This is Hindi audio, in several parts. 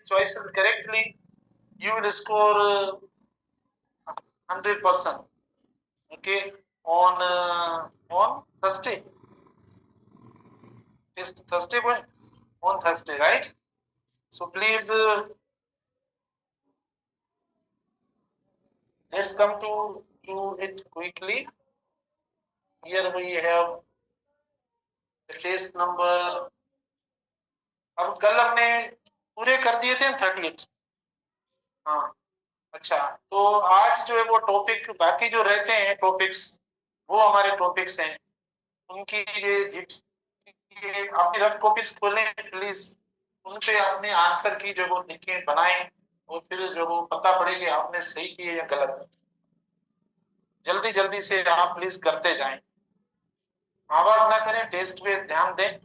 choices correctly, you will score 100%. Okay, on Thursday. Test Thursday boy? On Thursday, right? So please let's come to it quickly. Here we have the test number. अब कल हमने पूरे कर दिए थे 38। हाँ, अच्छा, तो आज जो है वो टॉपिक बाकी जो रहते हैं टॉपिक्स, वो हमारे टॉपिक्स हैं, उनकी ये आपकी रफ कॉपीज खोलें प्लीज, उन पे आपने आंसर की जो वो लिखें बनाएं, और फिर जो वो पता पड़े कि आपने सही किए या गलत। जल्दी जल्दी से आप प्लीज करते जाएं, आवाज ना करें, टेस्ट पे ध्यान दें।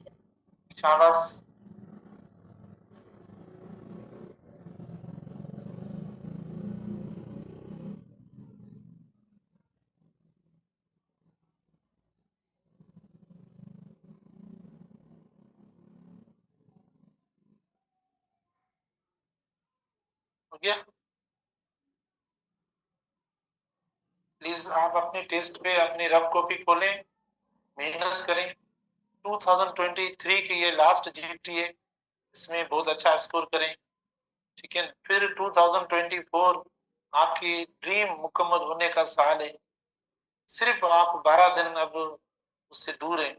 शाबाश। हो गया? प्लीज आप अपने टेस्ट पे अपनी रफ कॉपी खोलें, मेहनत करें। 2023 की ये लास्ट जीटी है, इसमें बहुत अच्छा स्कोर करें, ठीक है। फिर 2024 आपकी ड्रीम मुकम्मल होने का साल है। सिर्फ आप 12 दिन अब उससे दूर हैं,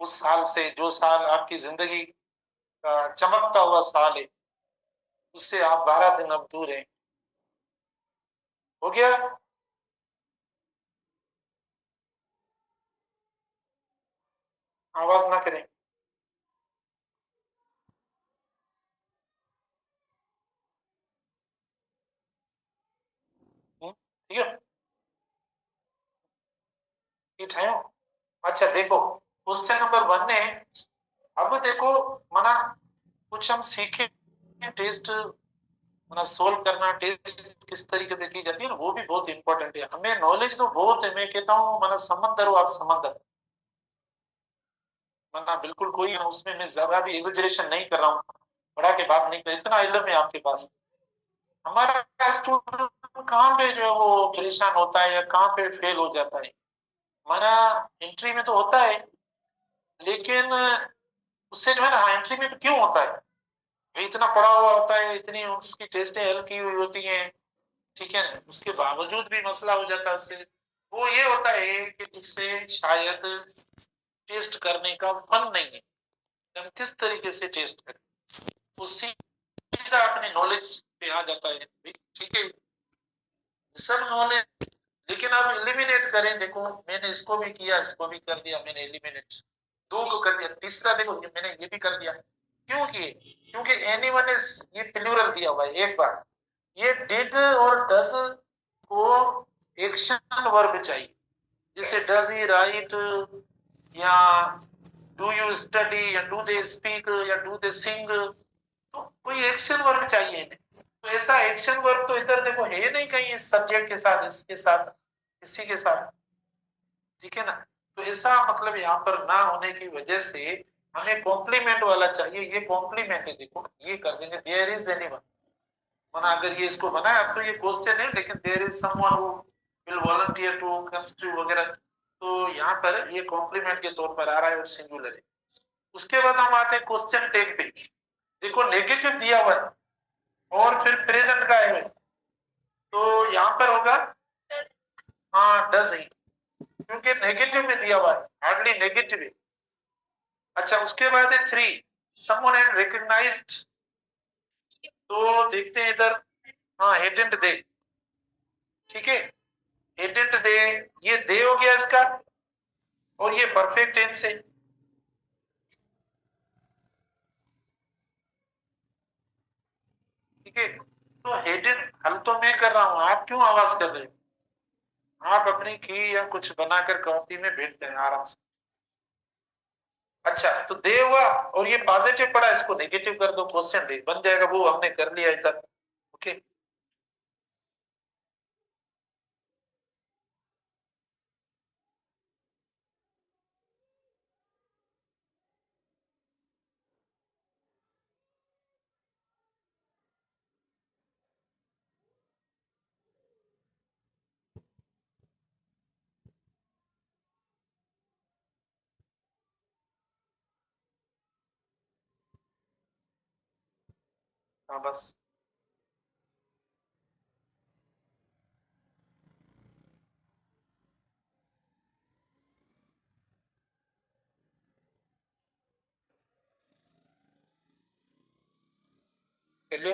उस साल से जो साल आपकी जिंदगी का चमकता हुआ साल है, उससे आप 12 दिन अब दूर हैं। हो गया? आवाज ना करें। ठीक है, ठीक है। अच्छा देखो, क्वेश्चन नंबर 1 है। अब देखो मना, कुछ हम सीखे टेस्ट, मना सोल्व करना, टेस्ट किस तरीके से की जाती है ना, वो भी बहुत इंपॉर्टेंट है। हमें नॉलेज तो बहुत है, मैं कहता हूँ मना समंदर हो आप, समंदर, मना बिल्कुल कोई उसमें मैं जरा भी एग्जेजरेशन नहीं कर रहा हूँ, बड़ा के बात नहीं कर, इतना इल्म है आपके पास। हमारा स्टूडेंट कहाँ पे जो है वो परेशान होता है या कहाँ पे फेल हो जाता है, हमारा एंट्री में तो होता है, लेकिन उससे जो है ना, एंट्री में क्यों होता है, इतना पढ़ा हुआ होता है, इतनी उसकी टेस्टें हल की हुई होती हैं, ठीक है ना, उसके बावजूद भी मसला हो जाता है उससे। वो ये होता है कि जिससे शायद टेस्ट करने का फन नहीं है, हम किस तरीके से टेस्ट करें, वो सीधा अपने नॉलेज पे आ जाता है, ठीक है, सब नॉलेज। लेकिन आप एलिमिनेट करें, देखो मैंने इसको भी किया, इसको भी कर दिया, मैंने एलिमिनेट 2 को कर दिया, तीसरा देखो मैंने ये भी कर दिया। क्यों किए? क्योंकि एनीवन इज, ये प्लूरल दिया हुआ है एक बार, ये डिड और डज को एक्शन वर्ब चाहिए, जैसे डज ही राइट, या डू यू स्टडी, या डू दे स्पीक, या डू दे सिंग, तो कोई एक्शन वर्ब चाहिए इन्हें। तो ऐसा एक्शन वर्ब तो इधर देखो है नहीं कहीं, इस सब्जेक्ट के साथ, इसके साथ, इसी के साथ, ठीक है ना। तो ऐसा मतलब यहाँ पर ना होने की वजह से हमें कॉम्प्लीमेंट वाला चाहिए, ये कॉम्प्लीमेंट है, देखो ये कर देंगे, देयर इज एनीवन, माना अगर ये इसको बना है, अब तो ये क्वेश्चन है, लेकिन there is someone who will volunteer to construct वगैरह, तो यहाँ पर ये कॉम्प्लीमेंट के तौर पर आ रहा है और सिंगुलर है। उसके बाद हम आते हैं क्वेश्चन टेक पे, देखो नेगेटिव दिया हुआ है और फिर प्रेजेंट का है, तो यहाँ पर होगा हाँ डज ही, क्योंकि नेगेटिव में दिया हुआ है, हार्डली नेगेटिव है। अच्छा उसके बाद है 3, समवन हैड रिकॉग्नाइज्ड, तो देखते हैं इधर, हाँ हेडेंट दे, ठीक है, हेडेंट दे, ये दे हो गया इसका, और ये परफेक्ट टेंस है, ठीक है। तो हेडेंट हल तो मैं कर रहा हूं, आप क्यों आवाज कर रहे हो, आप अपनी की या कुछ बनाकर कॉपी में भेज दें आराम से। अच्छा तो दे हुआ, और ये पॉजिटिव पड़ा, इसको नेगेटिव कर दो, क्वेश्चन दे बन जाएगा, वो हमने कर लिया इधर, ओके। हाँ बस चलिए।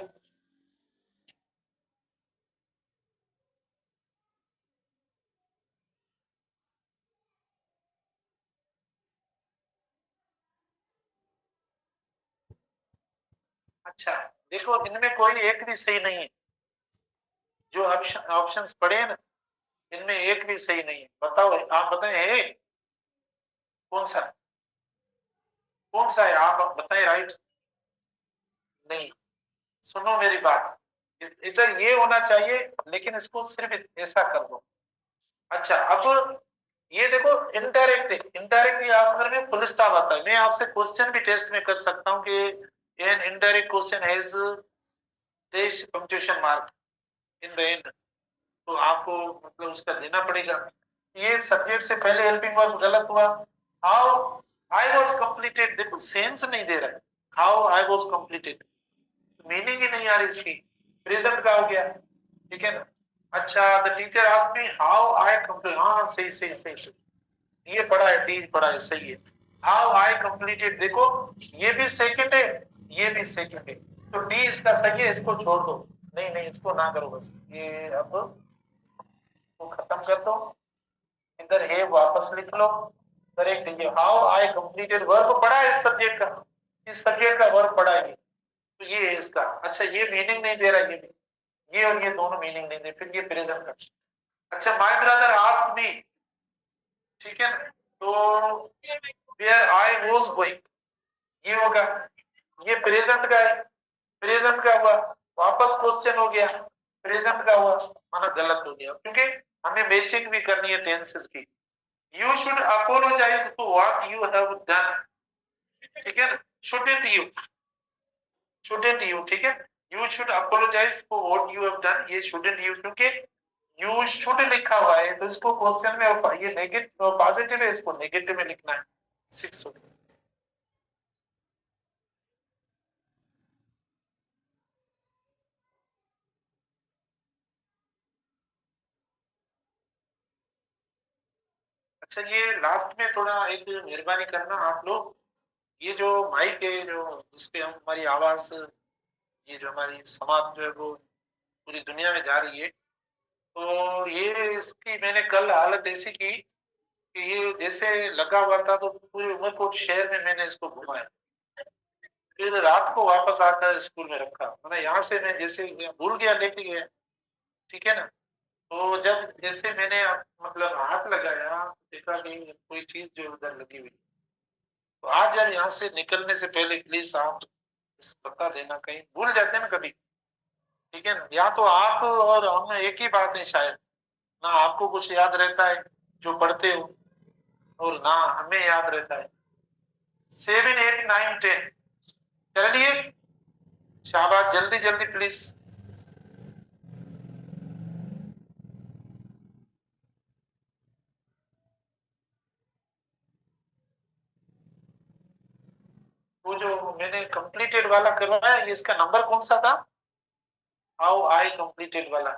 अच्छा देखो, इनमें कोई एक भी सही नहीं है। जो ऑप्शंस पढ़े हैं ना, इनमें एक भी सही नहीं है। बताओ, आप बताएं है कौन सा, कौन सा है, आप बताएं राइट। नहीं, सुनो मेरी बात, इधर ये होना चाहिए, लेकिन इसको सिर्फ ऐसा कर दो। अच्छा अब ये देखो, इनडायरेक्ट इनडायरेक्टली आंसर में फुल स्टॉप आता है। मैं आपसे क्वेश्चन भी टेस्ट में कर सकता हूं कि an indirect question has this punctuation mark in the end, तो आपको मतलब उसका देना पड़ेगा। ये सब्जेक्ट से पहले हेल्पिंग वर्ब गलत हुआ। हाउ आई वाज कंप्लीटेड, देखो सेंस नहीं दे रहा है। How I was completed, meaning ही नहीं आ रही इसकी। प्रेजेंट का हो गया, ठीक है ना। अच्छा, the teacher asked me how I complete, हाँ सही सही सही सही, ये पढ़ा है, डी पढ़ा है, सही है। हाउ आई कंप्लीटेड, देखो ये भी सेकंड है, ये भी सेकंड है, तो डी इसका सही है, इसको छोड़ दो। नहीं नहीं, इसको ना करो बस, ये अब को खत्म कर दो। इधर है वापस लिख लो, करेक्ट है। हाउ आई कंप्लीटेड वर्ब पढ़ा है इस सब्जेक्ट का, इस सब्जेक्ट का वर्ब पढ़ा है, तो ये है इसका। अच्छा ये मीनिंग नहीं दे रहा, ये भी, ये और ये दोनों मीनिंग नहीं दे, फिर ये प्रेजेंट का। अच्छा, माय ब्रदर आस्क्ड मी, ठीक है ना, तो वेयर आई वाज गोइंग, ये होगा, ये प्रेजेंट का है, प्रेजेंट का हुआ, वापस क्वेश्चन हो गया, प्रेजेंट का हुआ, माना गलत हो गया, क्योंकि हमें मैचिंग भी करनी है टेंसेस की। You should apologise for what you have done, ठीक है ना, शुडंट यू, शुडंट यू, ठीक है। You should apologise for what you have done, ये शुडंट यू, क्योंकि यू शुड लिखा हुआ है, तो इसको क्वेश्चन में ये नेगेटिव पॉजिटिव है, इसको नेगेटिव में लिखना है। 6 अच्छा, ये लास्ट में थोड़ा एक मेहरबानी करना आप लोग, ये जो माइक है, जो जिसपे हम हमारी आवाज, ये जो हमारी समाज जो है वो पूरी दुनिया में जा रही है, तो ये इसकी मैंने कल हालत ऐसी की कि ये जैसे लगा हुआ था, तो पूरे उमरकोट शहर में मैंने इसको घुमाया, फिर रात को वापस आकर स्कूल में रखा, मतलब यहाँ से मैं जैसे भूल गया लेके गया, ठीक है ना। तो जब जैसे मैंने मतलब हाथ लगाया, देखा कि कोई चीज जो उधर लगी हुई, तो आज जब यहाँ से निकलने से पहले प्लीज आप इस बता देना, कहीं भूल जाते हैं ना कभी, ठीक है ना। या तो आप और हम एक ही बात है शायद, ना आपको कुछ याद रहता है जो पढ़ते हो, और ना हमें याद रहता है। 7 8 9 10, चलिए शाबाश, जल्दी जल्दी प्लीज। वो जो मैंने कंप्लीटेड वाला करवाया, ये इसका नंबर कौन सा था, हाउ आई कंप्लीटेड वाला,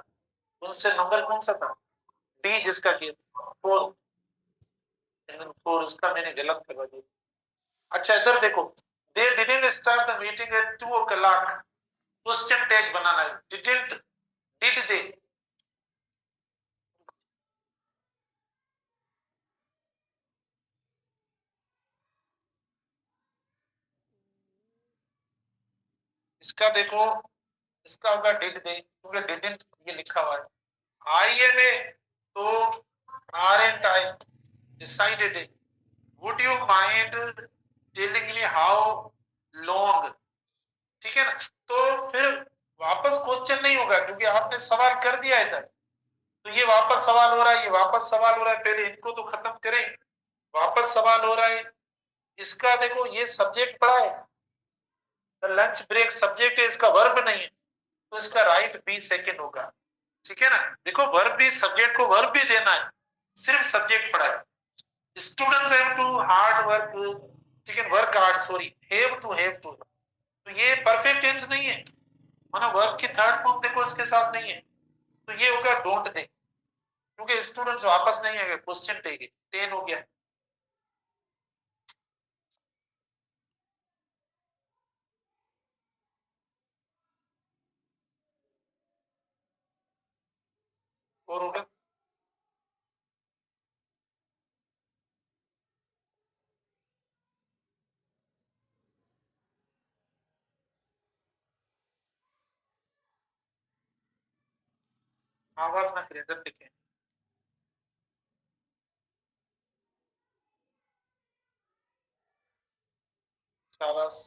उससे नंबर कौन सा था, डी जिसका किया 4, 4 उसका मैंने गलत करवा दिया। अच्छा इधर देखो, they didn't start the meeting at 2 o'clock, question tag बनाना है, डिडंट, डिड दे, इसका देखो, इसका होगा डिड दे, क्योंकि डिडंट ये लिखा हुआ है। आई एन ए, तो R and I decided, would you mind telling me how long, ठीक है ना। तो फिर वापस क्वेश्चन नहीं होगा, क्योंकि आपने सवाल कर दिया है इधर, तो ये वापस सवाल हो रहा है, ये वापस सवाल हो रहा है, पहले इनको तो खत्म करें, वापस सवाल हो रहा है। इसका देखो, ये सब्जेक्ट पढ़ा है, लंच ब्रेक सब्जेक्ट है, इसका वर्ब नहीं है, तो इसका राइट बी सेकंड होगा, ठीक है ना। देखो वर्ब भी, सब्जेक्ट को वर्ब भी देना है, सिर्फ सब्जेक्ट पढ़ा है। Students have to hard work, ठीक है, work hard, sorry, have to, तो ये परफेक्ट टेंस नहीं है, माना वर्ब की थर्ड फॉर्म देखो इसके साथ नहीं है, तो ये हो गया डोंट दे, क्योंकि स्टूडेंट्स वापस नहीं आएंगे, क्वेश्चन टेक 10 हो गया। और हो गया। आवाज ना करें, इधर देखें। शाबाश।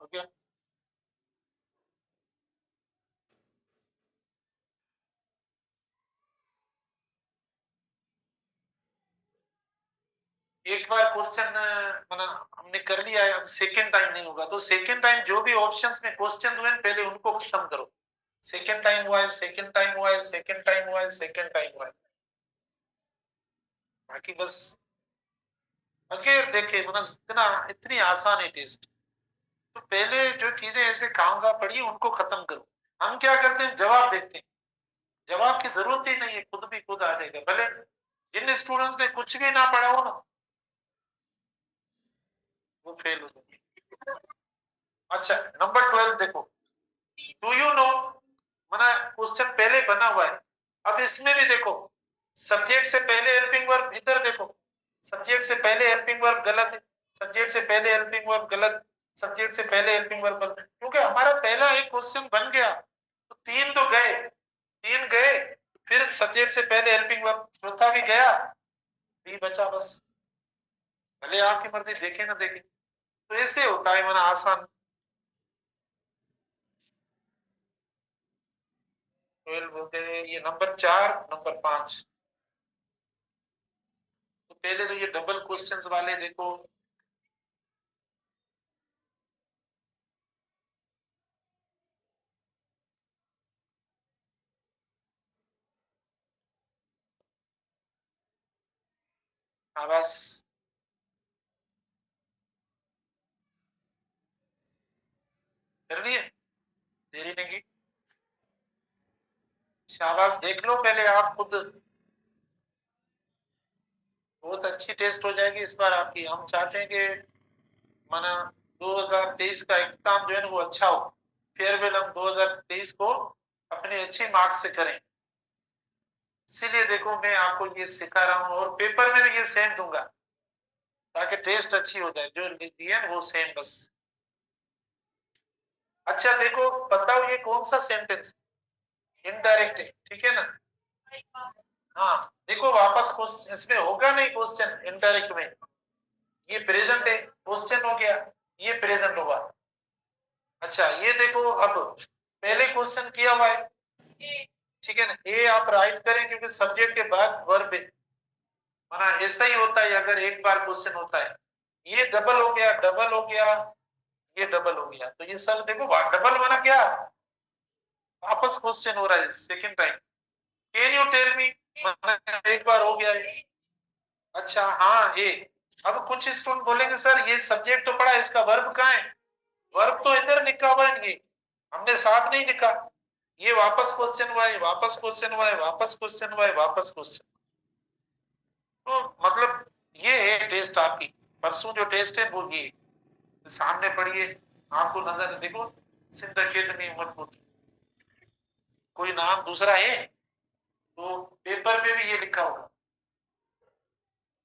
हो गया। एक बार क्वेश्चन मतलब हमने कर लिया है, अब सेकेंड टाइम नहीं होगा, तो सेकेंड टाइम जो भी ऑप्शंस में क्वेश्चन हुए पहले उनको खत्म करो। सेकेंड टाइम हुआ है, सेकेंड टाइम हुआ है, सेकेंड टाइम हुआ है, सेकेंड टाइम हुआ है, बाकी बस अगर देखे मतलब इतना इतनी आसान है टेस्ट, तो पहले जो चीजें ऐसे काम का पड़ी उनको खत्म करो। हम क्या करते हैं, जवाब देखते हैं, जवाब की जरूरत ही नहीं है, खुद भी खुद आ जाएगा, भले जिन स्टूडेंट्स ने कुछ भी ना पढ़ा हो ना वो फेल हो जाएंगे। अच्छा, नंबर 12 देखो, डू यू नो, माना क्वेश्चन पहले बना हुआ है, अब इसमें भी देखो सब्जेक्ट से पहले हेल्पिंग वर्ब, इधर देखो सब्जेक्ट से पहले हेल्पिंग वर्ब गलत है, सब्जेक्ट से पहले हेल्पिंग वर्ब गलत, सब्जेक्ट से पहले हेल्पिंग वर्ब गलत, क्योंकि हमारा पहला एक क्वेश्चन बन गया, तो तीन तो गए, तीन गए, फिर सब्जेक्ट से पहले हेल्पिंग वर्ब चौथा भी गया, बी बचा बस। भले आपकी मर्जी देखे ना देखे, तो ऐसे होता है, माना आसान। 12 हो गए, ये नंबर 4 नंबर 5। तो पहले तो ये डबल क्वेश्चंस वाले देखो, आवाज कर लिए, देरी नहीं की, शाबाश, देख लो पहले आप खुद, बहुत अच्छी टेस्ट हो जाएगी इस बार आपकी। हम चाहते हैं कि माना 2023 का एग्जाम जो है वो अच्छा हो, फेयरवेल हम 2023 को अपने अच्छे मार्क्स से करें, इसीलिए देखो मैं आपको ये सिखा रहा हूँ, और पेपर में भी ये सेम दूंगा ताकि टेस्ट अच्छी हो जाए, जो दिया है वो सेम बस। अच्छा देखो, बताओ ये कौन सा सेंटेंस इनडायरेक्ट है, ठीक है ना। हाँ देखो वापस क्वेश्चन इसमें होगा नहीं, क्वेश्चन इनडायरेक्ट में, ये प्रेजेंट है, क्वेश्चन हो गया, ये प्रेजेंट होगा। अच्छा ये देखो, अब पहले क्वेश्चन किया हुआ है, ठीक है ना, ये आप राइट करें क्योंकि सब्जेक्ट के बाद वर्ब है, माना ऐसा ही होता है अगर एक बार क्वेश्चन होता है, ये डबल हो गया, डबल हो गया, ये डबल हो गया, तो ये सब देखो डबल माना क्या, वापस क्वेश्चन हो रहा है second time. Can you tell me, एक बार हो गया है। अच्छा हाँ ये, अब कुछ स्टूडेंट बोलेंगे सर ये सब्जेक्ट तो पढ़ा, इसका वर्ब कहाँ है, वर्ब तो इधर लिखा हुआ है, ये हमने साथ नहीं लिखा, ये वापस क्वेश्चन हुआ है, वापस क्वेश्चन हुआ है, वापस क्वेश्चन हुआ है, वापस क्वेश्चन। तो मतलब ये है टेस्ट आपकी, परसों जो टेस्ट है वो ये सामने पढ़िए, आपको नजर देखो, सिंध अकेडमी उमरपुर, कोई नाम दूसरा है तो पेपर पे भी ये लिखा होगा।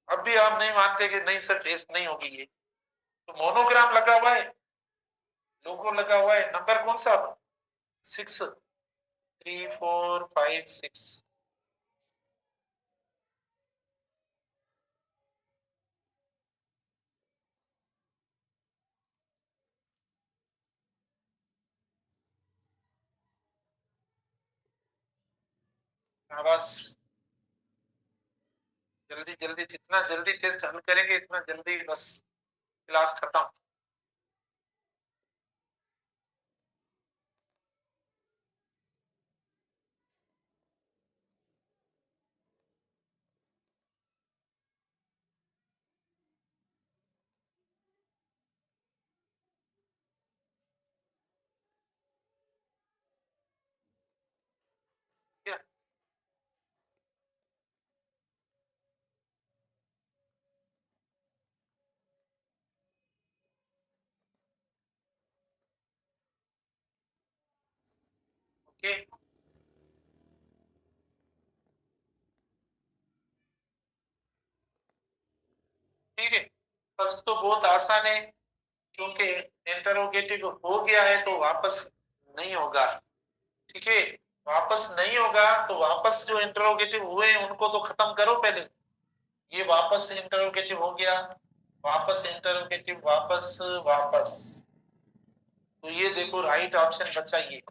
अब भी आप नहीं मानते कि नहीं सर टेस्ट नहीं होगी ये, तो मोनोग्राम लगा हुआ है, लोगो लगा हुआ है, नंबर कौन सा, 6, 3 4 5 6। बस जल्दी जल्दी, जितना जल्दी टेस्ट हल करेंगे इतना जल्दी बस क्लास खत्म। ओके, ठीक है। फर्स्ट तो बहुत आसान है, क्योंकि इंटरोगेटिव हो गया है तो वापस नहीं होगा, ठीक है। वापस नहीं होगा तो वापस जो इंटरोगेटिव हुए उनको तो खत्म करो पहले। ये वापस इंटरोगेटिव हो गया, वापस इंटरोगेटिव, वापस वापस, तो ये देखो राइट ऑप्शन बचा ये।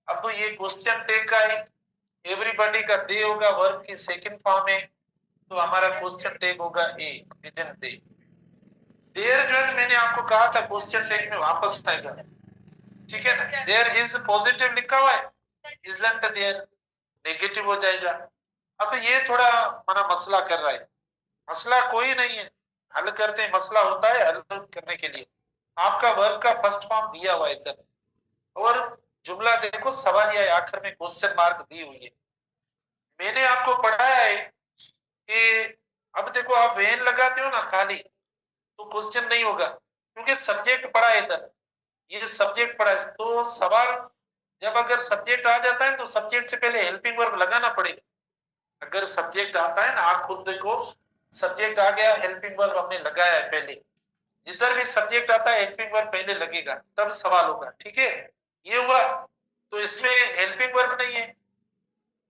अब ये क्वेश्चन टेक का है, एवरीबॉडी का दे होगा वर्ब की सेकंड फॉर्म है, तो हमारा क्वेश्चन टेक होगा ए, डिडंट दे। देयर जो है मैंने आपको कहा था क्वेश्चन टेक में वापस आएगा, ठीक है ना। देयर इज पॉजिटिव लिखा हुआ है, इजंट देयर नेगेटिव हो जाएगा। अब ये थोड़ा मना मसला कर रहा है, मसला कोई नहीं है, हल करते हैं, मसला होता है हल करने के लिए। आपका वर्ब का फर्स्ट फॉर्म दिया हुआ है इधर, और जुमला देखो सवाल या आखिर में क्वेश्चन मार्क दी हुई है। मैंने आपको पढ़ाया है कि अब देखो आप वेन लगाते हो ना खाली, तो क्वेश्चन नहीं होगा, क्योंकि सब्जेक्ट पढ़ा है इधर, ये सब्जेक्ट पढ़ा है। तो सवाल जब अगर सब्जेक्ट आ जाता है तो सब्जेक्ट से पहले हेल्पिंग वर्ब लगाना पड़ेगा। अगर सब्जेक्ट आता है ना, आप खुद देखो सब्जेक्ट आ गया, हेल्पिंग वर्ब हमने लगाया है पहले, जिधर भी सब्जेक्ट आता है हेल्पिंग वर्ब पहले लगेगा, तब सवाल होगा, ठीक है। ये हुआ, तो इसमें हेल्पिंग वर्ब नहीं है,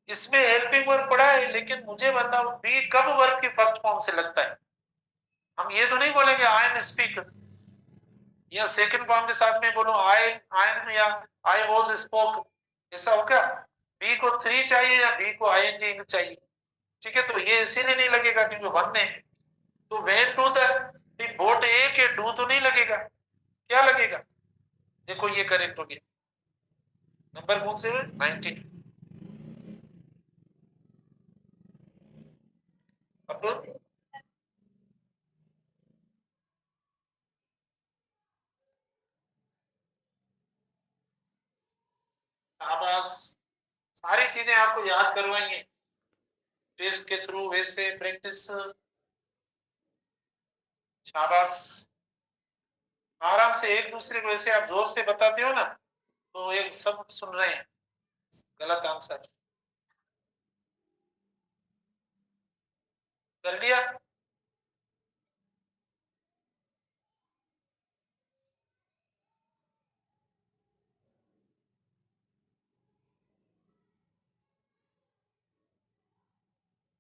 इसमें हेल्पिंग वर्ब पड़ा है, लेकिन मुझे बताओ बी कब वर्ब की फर्स्ट फॉर्म से लगता है। हम ये तो नहीं बोलेंगे आई एम स्पीक, या सेकंड फॉर्म के साथ में बोलो आई आई एम या आई वाज स्पोक, ऐसा होगा। बी को थ्री चाहिए या बी को आईएनजी चाहिए, ठीक है। तो ये इसीलिए नहीं लगेगा क्योंकि वन है। तो वेन टू द बोट ए के डू तो नहीं लगेगा, क्या लगेगा, देखो ये करेक्ट हो गया। नंबर कौन से 19। अब शाबाश, सारी चीजें आपको याद करवाई है टेस्ट के थ्रू, वैसे प्रैक्टिस, शाबाश। आराम से एक दूसरे को ऐसे आप जोर से बताते हो ना, तो एक सब सुन रहे हैं। गलत आंसर कर लिया।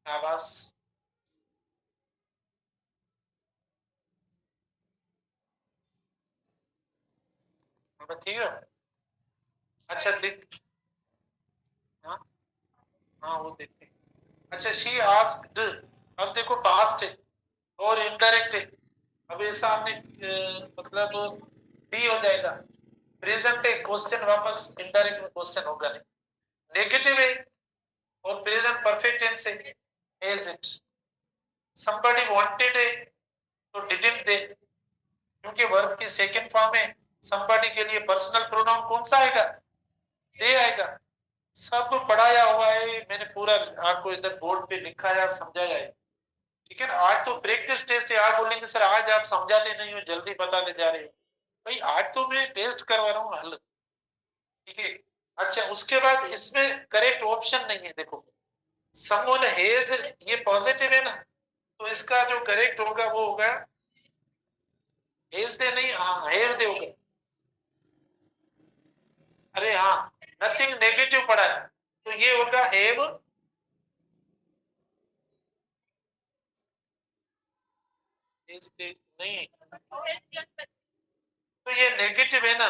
शाबाश, ठीक है। अच्छा देख, हाँ हाँ वो देखते हैं। अच्छा शी आस्क्ड, अब देखो पास्ट है और इनडायरेक्ट है, अब ऐसा हमने मतलब बी हो जाएगा। प्रेजेंट है, क्वेश्चन वापस इनडायरेक्ट में क्वेश्चन होगा नहीं। नेगेटिव है और प्रेजेंट परफेक्ट टेंस है, इज इट। somebody wanted है तो didn't दे, क्योंकि वर्ब की सेकंड फॉर्म है। somebody के लिए पर्सनल प्रोनाउन कौन सा आएगा, दे आएगा। सब पढ़ाया हुआ है मैंने, पूरा आपको इधर बोर्ड पे लिखाया समझाया है, ठीक है ना। आज तो प्रैक्टिस टेस्ट है, आप बोलेंगे सर आज आप समझाते नहीं हो, जल्दी बताने जा रहे हो, भाई आज तो मैं टेस्ट करवा रहा हूँ हल, ठीक है। अच्छा उसके बाद इसमें करेक्ट ऑप्शन नहीं है, देखो समवन हैज, ये पॉजिटिव है ना, तो इसका जो करेक्ट होगा वो होगा हैज दे, नहीं हाँ हैव दे होगा। अरे हाँ, नथिंग नेगेटिव पड़ा है, तो ये होगा हैव, हैज दे नहीं, तो ये नेगेटिव है ना,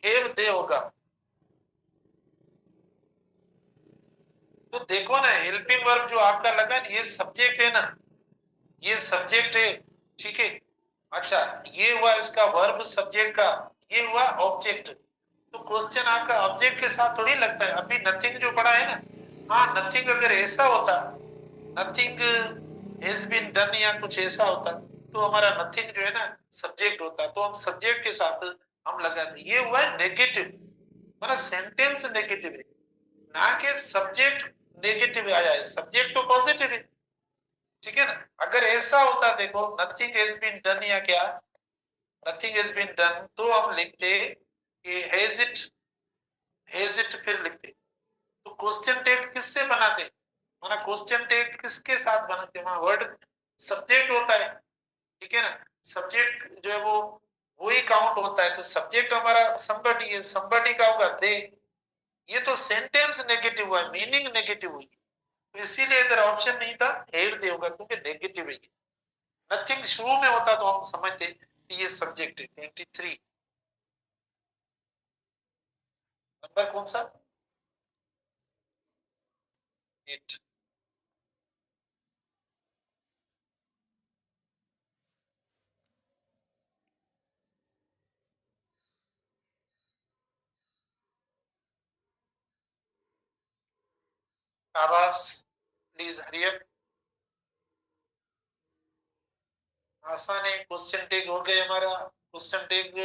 हैव दे होगा। तो देखो ना हेल्पिंग वर्ब जो आपका लगा, ये सब्जेक्ट है ना, ये सब्जेक्ट है, ठीक है। अच्छा ये हुआ इसका वर्ब सब्जेक्ट का, ये हुआ ऑब्जेक्ट। तो क्वेश्चन आपका ऑब्जेक्ट के साथ थोड़ी लगता है। अभी नथिंग जो पढ़ा है ना, हाँ नथिंग अगर ऐसा होता, नथिंग हैज बीन डन या कुछ ऐसा होता, तो हमारा नथिंग जो है ना सब्जेक्ट होता, तो हम सब्जेक्ट के साथ हम लगा, ये हुआ नेगेटिव, मतलब सेंटेंस नेगेटिव है, ना कि सब्जेक्ट नेगेटिव आया है, सब्जेक्ट तो पॉजिटिव है, ठीक है ना। अगर ऐसा होता देखो नथिंग हैज बीन डन या क्या, नथिंग हैज बीन डन, तो हम लिखते कि हैज इट फिर लिखते। तो क्वेश्चन टैग किससे बनाते, माना क्वेश्चन टैग किसके साथ बनाते हैं, वर्ड सब्जेक्ट होता है, ठीक है ना, सब्जेक्ट जो है वो वही काउंट होता है, तो सब्जेक्ट हमारा somebody है, somebody का होगा दे, ये तो सेंटेंस नेगेटिव हुआ, मीनिंग नेगेटिव हुई, तो इसीलिए इधर ऑप्शन नहीं था, हेड दे होगा क्योंकि नेगेटिव है। नथिंग शुरू में होता तो हम समझते कि ये सब्जेक्ट है। 23 नंबर कौन सा, 8। आवाज प्लीज हरी अप। आसान है, क्वेश्चन टैग हो गए हमारा, question tag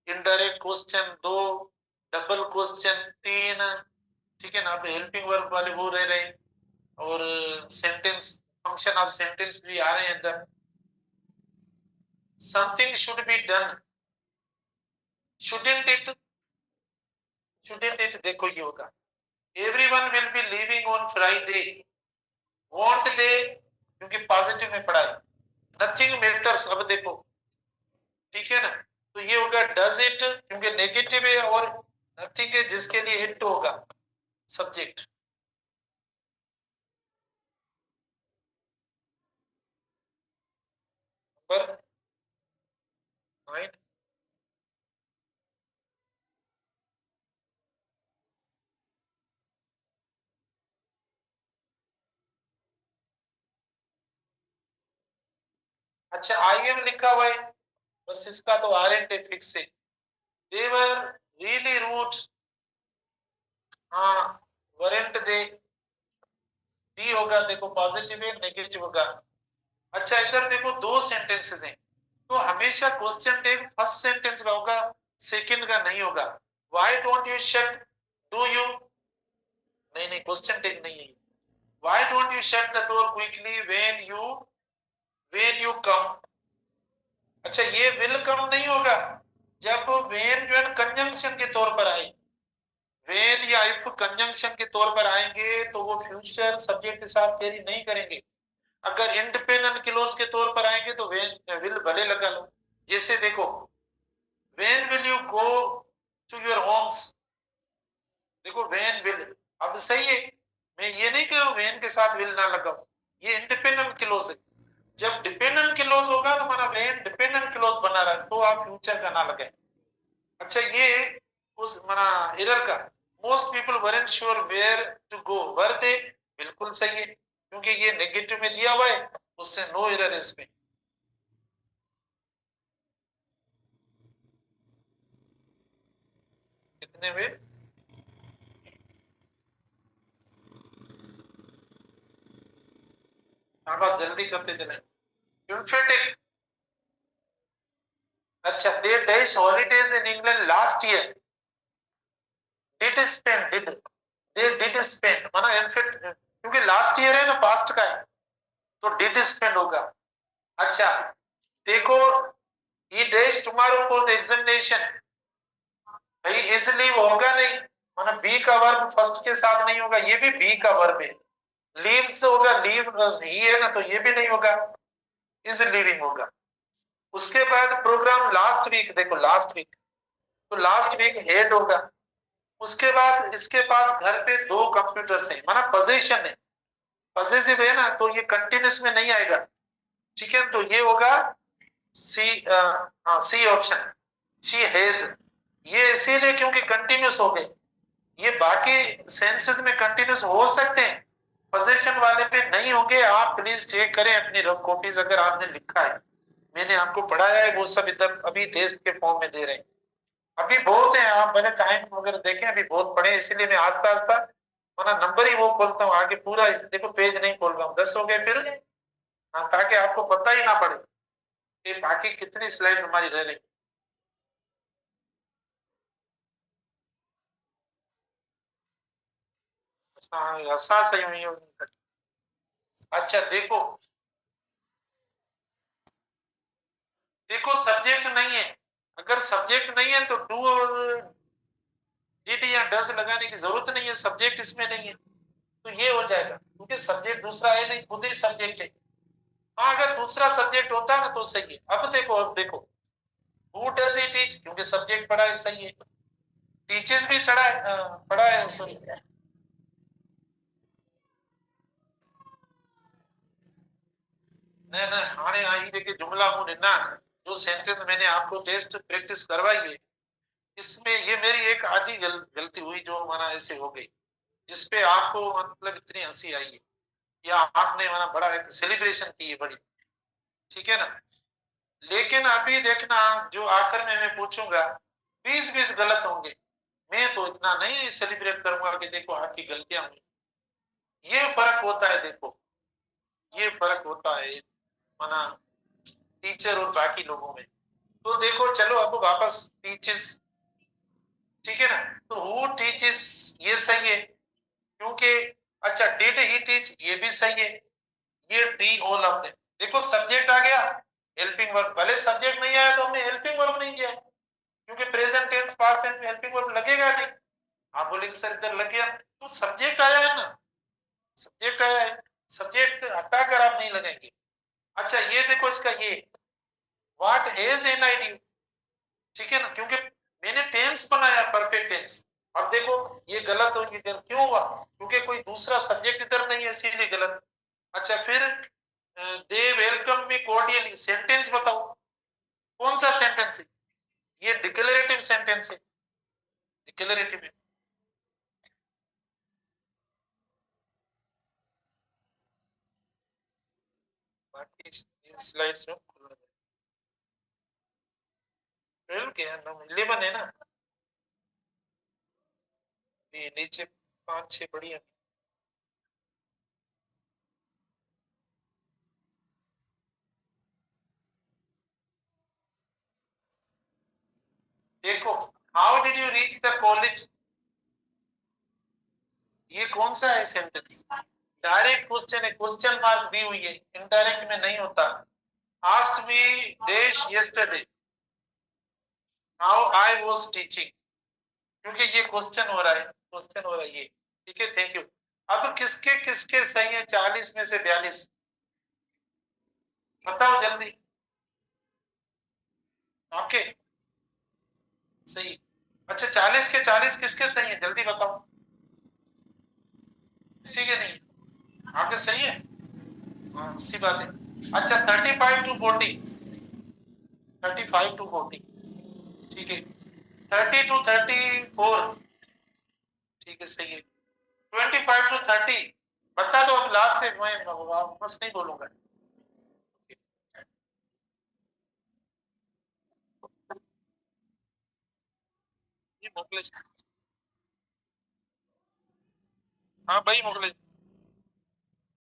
indirect question 2, double question 3, ठीक है ना, अब हेल्पिंग वर्ब वाले वो रह रहे, और सेंटेंस फंक्शन ऑफ सेंटेंस भी आ रहे हैं अंदर। Something should be done, shouldn't it, shouldn't it देखो ये होगा, everyone will be leaving on Friday, want they क्योंकि पॉजिटिव में पढ़ा है, नथिंग मैटर्स, अब देखो ठीक है ना, तो ये होगा डज इट क्योंकि नेगेटिव है, और नथिंग है जिसके लिए इट होगा सब्जेक्ट। पर 9, अच्छा आई एम लिखा हुआ है, बस इसका तो आरएंट है फिक्स है, दे वर रियली रूट, हाँ वरेंट दे, डी होगा, देखो पॉजिटिव है नेगेटिव होगा। अच्छा इधर देखो दो सेंटेंसेस हैं, तो हमेशा क्वेश्चन टैग फर्स्ट सेंटेंस का होगा, सेकंड का नहीं होगा। Why don't you shut, do you, नहीं नहीं क्वेश्चन टैग नहीं है। Why don't you shut the door quickly when you come, अच्छा ये विल कम नहीं होगा, जब व्हेन जो है कंजंक्शन के तौर पर आए, व्हेन या इफ कंजंक्शन के तौर पर आएंगे तो वो फ्यूचर सब्जेक्ट के साथ कैरी नहीं करेंगे। अगर इंडिपेंडेंट क्लोज के तौर पर आएंगे तो व्हेन विल भले लगा लो, जैसे देखो when will you go to your homes, देखो व्हेन विल, अब सही है, मैं ये नहीं कह रहा हूं व्हेन के साथ विल ना लगाओ, ये इंडिपेंडेंट क्लोज है, जब डिपेंडेंट क्लोज होगा तो माना व्हेन डिपेंडेंट क्लोज बना रहा है तो आप फ्यूचर का ना लगाए। अच्छा ये उस माना एरर का, most people weren't sure where to go, were they, बिल्कुल सही है क्योंकि ये नेगेटिव में दिया हुआ है, उससे नो एरर है इसमें। कितने में, आप जल्दी करते चले। Emphatic, अच्छा they dash holidays in England last year, did spend, did they did spend, माना emphatic क्योंकि लास्ट ईयर है ना, पास्ट का है, तो did spend होगा। अच्छा देखो he dash tomorrow for the examination, भाई इसलिए होगा नहीं, माना बी का वर्ब फर्स्ट के साथ नहीं होगा, ये भी बी का वर्ब है, लीव्स होगा, लीव ही है ना, तो ये भी नहीं होगा, इज लिविंग होगा। उसके बाद प्रोग्राम लास्ट वीक, देखो लास्ट वीक, तो लास्ट वीक हेड होगा। उसके बाद इसके पास घर पे दो कंप्यूटर्स हैं, माना पोजीशन है, पॉसेसिव है ना, तो ये कंटिन्यूस में नहीं आएगा, ठीक है, तो ये होगा सी, हाँ सी ऑप्शन, शी हैज, ये इसीलिए क्योंकि कंटिन्यूस हो गए, ये बाकी सेंसेस में कंटिन्यूस हो सकते हैं, पोजीशन वाले पे नहीं होंगे। आप प्लीज चेक करें अपनी रफ कॉपीज, अगर आपने लिखा है, मैंने आपको पढ़ाया है वो सब इधर अभी टेस्ट के फॉर्म में दे रहे हैं, अभी बहुत है, आप मैंने टाइम वगैरह देखे अभी बहुत पढ़े, इसीलिए मैं आस्ता आस्ता वरना नंबर ही वो खोलता हूँ, आगे पूरा देखो पेज नहीं खोल रहा हूँ, 10 हो गए फिर, हाँ, ताकि आपको पता ही ना पड़े कि बाकी कितनी स्लाइड हमारी रह रही। हाँ ऐसा सही हुई है। अच्छा देखो, देखो सब्जेक्ट नहीं है, अगर सब्जेक्ट नहीं है तो डू डिड या डज लगाने की जरूरत नहीं है, सब्जेक्ट इसमें नहीं है, तो ये हो जाएगा, क्योंकि सब्जेक्ट दूसरा है नहीं, खुद ही सब्जेक्ट है। हाँ, अगर दूसरा सब्जेक्ट होता ना तो सही है। अब देखो हु डज ही टीच, क्योंकि सब्जेक्ट पढ़ा है, सही है। टीचर्स भी पढ़ा है, सॉरी। ना ना हाने आई देखिए जुमला मुने ना, जो सेंटेंस मैंने आपको टेस्ट प्रैक्टिस करवाई है, इसमें ये मेरी एक आधी गलती हुई जो माना ऐसे हो गई, जिसपे आपको मतलब इतनी हंसी आई है, या आपने माना बड़ा एक सेलिब्रेशन की है बड़ी, ठीक है ना। लेकिन अभी देखना, जो आखिर में मैं पूछूंगा 20-20 गलत होंगे, मैं तो इतना नहीं सेलिब्रेट करूंगा कि देखो आपकी गलतियां हुई। ये फर्क होता है, देखो ये फर्क होता है माना टीचर और बाकी लोगों में। तो देखो चलो अब वापस टीचर्स, ठीक है ना। तो हु टीचेस ये सही है, क्योंकि अच्छा डिड ही टीच ये भी सही है, ये डी ऑल ऑफ देम। देखो सब्जेक्ट आ गया, हेल्पिंग वर्ब, भले सब्जेक्ट नहीं आया तो हमने हेल्पिंग वर्ब नहीं किया, क्योंकि प्रेजेंट टेंस पास्ट टेंस में हेल्पिंग वर्ब लगेगा नहीं। आप बोलेंगे सर इधर लग गया, तो सब्जेक्ट आया है ना, सब्जेक्ट आया है, सब्जेक्ट हटाकर आप नहीं लगेंगे। अच्छा ये देखो इसका ये व्हाट इज एन आईडी, ठीक है ना, क्योंकि मैंने टेंस बनाया परफेक्ट टेंस। अब देखो ये गलत हो गया, क्यों हुआ, क्योंकि कोई दूसरा सब्जेक्ट इधर नहीं है, इसीलिए गलत। अच्छा फिर दे वेलकम मी कोर्डियली, सेंटेंस बताओ कौन सा सेंटेंस है, ये डिक्लेरेटिव सेंटेंस है, डिक्लेरेटिव है। बाकी स्लाइड्स में ट्वेल्व के है ना, 11 है ना, ये नीचे 5-6 बढ़िया। देखो how did you reach the college, ये कौन सा है सेंटेंस, डायरेक्ट क्वेश्चन है, क्वेश्चन मार्क दी हुई है, इनडायरेक्ट में नहीं होता। Asked me dash yesterday how I was teaching, क्योंकि ये क्वेश्चन हो रहा है, क्वेश्चन हो रहा है ये, ठीक है, थैंक यू। अब किसके किसके सही है 40 में से 42, बताओ जल्दी। ओके सही। अच्छा 40 के 40 किसके सही है, जल्दी बताओ। किसी के नहीं, आपके सही है। हाँ सी बात है। अच्छा 35 to 40, 35 to 40, ठीक है। 30 to 34, ठीक है सही है। 25 to 30, बता दो, अब लास्ट है, मैं बस नहीं बोलूंगा। ये मोकले, हाँ भाई मोकले।